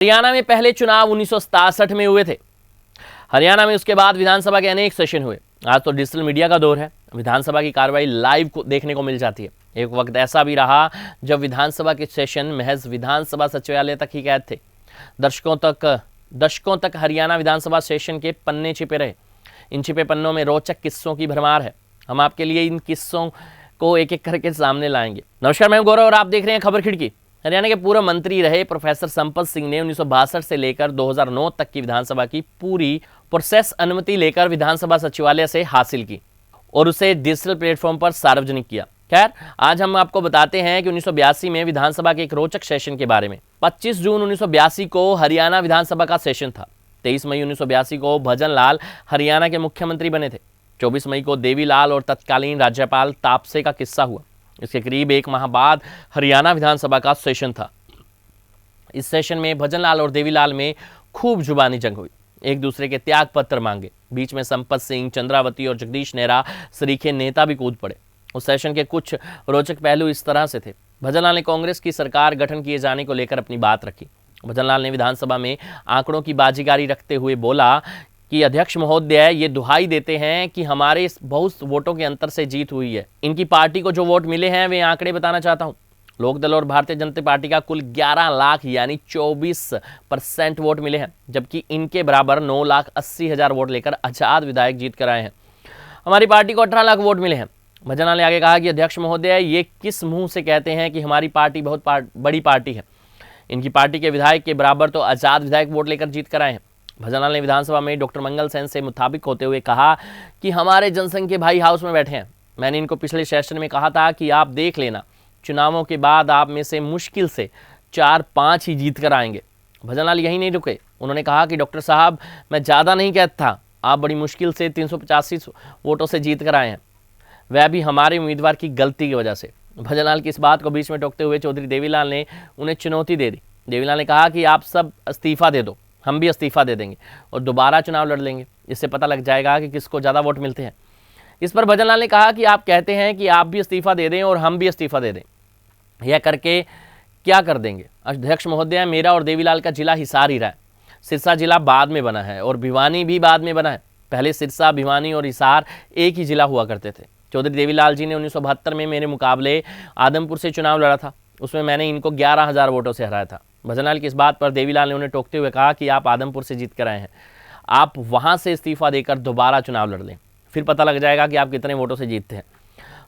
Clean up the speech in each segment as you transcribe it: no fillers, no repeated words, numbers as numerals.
हरियाणा में पहले चुनाव 1967 में हुए थे। हरियाणा में उसके बाद विधानसभा के अनेक सेशन हुए। आज तो डिजिटल मीडिया का दौर है, विधानसभा की कार्रवाई लाइव देखने को मिल जाती है। एक वक्त ऐसा भी रहा जब विधानसभा के सेशन महज विधानसभा सचिवालय तक ही कैद थे। दशकों तक हरियाणा विधानसभा सेशन के पन्ने छिपे रहे। इन छिपे पन्नों में रोचक किस्सों की भरमार है। हम आपके लिए इन किस्सों को एक एक करके सामने लाएंगे। नमस्कार, मैं गौरव और आप देख रहे हैं खबर खिड़की। हरियाणा के पूर्व मंत्री रहे प्रोफेसर संपत सिंह ने 1962 से लेकर 2009 तक की विधानसभा की पूरी प्रोसेस अनुमति लेकर विधानसभा सचिवालय से हासिल की और उसे डिजिटल प्लेटफॉर्म पर सार्वजनिक किया। खैर, आज हम आपको बताते हैं कि 1982 में विधानसभा के एक रोचक सेशन के बारे में। 25 जून 1982 को हरियाणा विधानसभा का सेशन था। 23 मई 1982 को भजन लाल हरियाणा के मुख्यमंत्री बने थे। 24 मई को देवीलाल और तत्कालीन राज्यपाल तापसे का किस्सा हुआ। इसके करीब एक माह बाद हरियाणा विधानसभा का सेशन था। इस सेशन में भजनलाल और देवीलाल में खूब जुबानी जंग हुई। एक दूसरे के त्याग पत्र मांगे। बीच में संपत सिंह, चंद्रावती और जगदीश नेहरा सरीखे नेता भी कूद पड़े। उस सेशन के कुछ रोचक पहलू इस तरह से थे। भजनलाल ने कांग्रेस की सरकार गठन किए जाने को लेकर अपनी बात रखी। भजनलाल ने विधानसभा में आंकड़ों की बाजीगारी रखते हुए बोला कि अध्यक्ष महोदय ये दुहाई देते हैं कि हमारे बहुत वोटों के अंतर से जीत हुई है। इनकी पार्टी को जो वोट मिले हैं वे आंकड़े बताना चाहता हूं। लोकदल और भारतीय जनता पार्टी का कुल 11 लाख यानी 24% वोट मिले हैं, जबकि इनके बराबर 9,80,000 वोट लेकर आजाद विधायक जीत कर आए हैं। हमारी पार्टी को 18 लाख वोट मिले हैं। भजनलाल ने आगे कहा कि अध्यक्ष महोदय ये किस मुंह से कहते हैं कि हमारी पार्टी बहुत बड़ी पार्टी है। इनकी पार्टी के विधायक के बराबर तो आजाद विधायक वोट लेकर जीत कर आए हैं। भजनलाल ने विधानसभा में डॉक्टर मंगल सेन से मुताबिक होते हुए कहा कि हमारे जनसंघ के भाई हाउस में बैठे हैं। मैंने इनको पिछले सेशन में कहा था कि आप देख लेना, चुनावों के बाद आप में से मुश्किल से 4-5 ही जीत कर आएंगे। भजनलाल यही नहीं रुके। उन्होंने कहा कि डॉक्टर साहब, मैं ज़्यादा नहीं कहता था, आप बड़ी मुश्किल से 385 वोटों से जीत कर आए हैं, वह भी हमारे उम्मीदवार की गलती की वजह से। भजनलाल की इस बात को बीच में टोकते हुए चौधरी देवीलाल ने उन्हें चुनौती दे दी। देवीलाल ने कहा कि आप सब इस्तीफा दे दो, हम भी इस्तीफा दे देंगे और दोबारा चुनाव लड़ लेंगे। इससे पता लग जाएगा कि किसको ज़्यादा वोट मिलते हैं। इस पर भजनलाल ने कहा कि आप कहते हैं कि आप भी इस्तीफा दे दें और हम भी इस्तीफा दे दें, यह करके क्या कर देंगे? अध्यक्ष महोदय, मेरा और देवीलाल का जिला हिसार ही रहा है। सिरसा जिला बाद में बना है और भिवानी भी बाद में बना है। पहले सिरसा, भिवानी और हिसार एक ही जिला हुआ करते थे। चौधरी देवीलाल जी ने 1972 में मेरे मुकाबले आदमपुर से चुनाव लड़ा था। उसमें मैंने इनको 11,000 वोटों से हराया था। भजनलाल की इस बात पर देवीलाल ने उन्हें टोकते हुए कहा कि आप आदमपुर से जीत कर आए हैं, आप वहां से इस्तीफा देकर दोबारा चुनाव लड़ लें, फिर पता लग जाएगा कि आप कितने वोटों से जीतते हैं।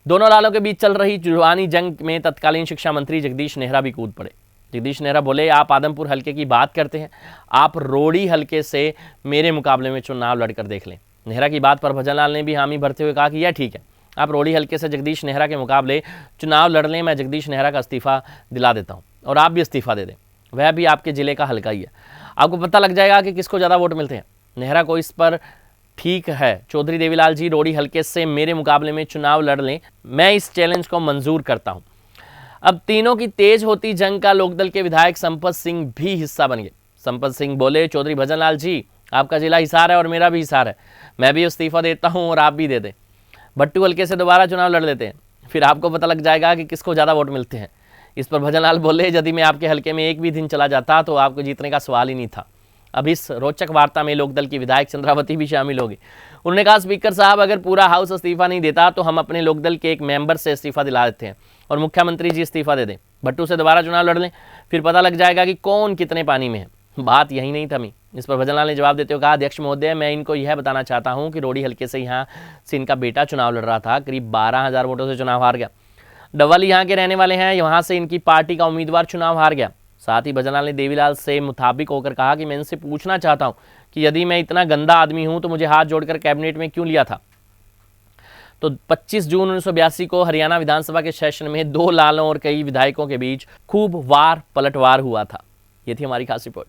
दोनों लालों के बीच चल रही जुबानी जंग में तत्कालीन शिक्षा मंत्री जगदीश नेहरा भी कूद पड़े। जगदीश नेहरा बोले, आप आदमपुर हल्के की बात करते हैं, आप रोड़ी हल्के से मेरे मुकाबले में चुनाव लड़कर देख लें। नेहरा की बात पर भजनलाल ने भी हामी भरते हुए कहा कि यह ठीक है, आप रोड़ी हल्के से जगदीश नेहरा के मुकाबले चुनाव लड़ लें, मैं जगदीश नेहरा का इस्तीफा दिला देता हूँ और आप भी इस्तीफा दे दें, वह भी आपके जिले का हल्का ही है। आपको पता लग जाएगा कि किसको ज़्यादा वोट मिलते हैं। नेहरा को इस पर ठीक है, चौधरी देवीलाल जी रोड़ी हल्के से मेरे मुकाबले में चुनाव लड़ लें, मैं इस चैलेंज को मंजूर करता हूं। अब तीनों की तेज होती जंग का लोकदल के विधायक संपत सिंह भी हिस्सा बन गए। संपत सिंह बोले, चौधरी भजनलाल जी, आपका जिला हिसार है और मेरा भी हिसार है, मैं भी इस्तीफा देता हूं और आप भी दे दें। भट्टू हल्के से दोबारा चुनाव लड़ लेते हैं, फिर आपको पता लग जाएगा कि किसको ज़्यादा वोट मिलते हैं। इस पर भजनलाल बोले, यदि मैं आपके हल्के में एक भी दिन चला जाता तो आपको जीतने का सवाल ही नहीं था। अब इस रोचक वार्ता में लोकदल की विधायक चंद्रावती भी शामिल होगी। उन्होंने कहा, स्पीकर साहब, अगर पूरा हाउस इस्तीफा नहीं देता तो हम अपने लोकदल के एक मेंबर से इस्तीफा दिला देते हैं और मुख्यमंत्री जी इस्तीफा दे दें, भट्टू से दोबारा चुनाव लड़ लें, फिर पता लग जाएगा कि कौन कितने पानी में है। बात यही नहीं थमी। इस पर भजनलाल ने जवाब देते हुए कहा, अध्यक्ष महोदय, मैं इनको यह बताना चाहता हूँ कि रोड़ी हल्के से यहाँ से इनका बेटा चुनाव लड़ रहा था, करीब 12,000 वोटों से चुनाव हार गया। डबल यहाँ के रहने वाले हैं, वहाँ से इनकी पार्टी का उम्मीदवार चुनाव हार गया। साथ ही भजनलाल ने देवीलाल से मुताबिक होकर कहा कि मैं इनसे पूछना चाहता हूं कि यदि मैं इतना गंदा आदमी हूं तो मुझे हाथ जोड़कर कैबिनेट में क्यों लिया था। तो 25 जून 1982 को हरियाणा विधानसभा के सेशन में 2 लालों और कई विधायकों के बीच खूब वार पलटवार हुआ था। ये थी हमारी खास रिपोर्ट।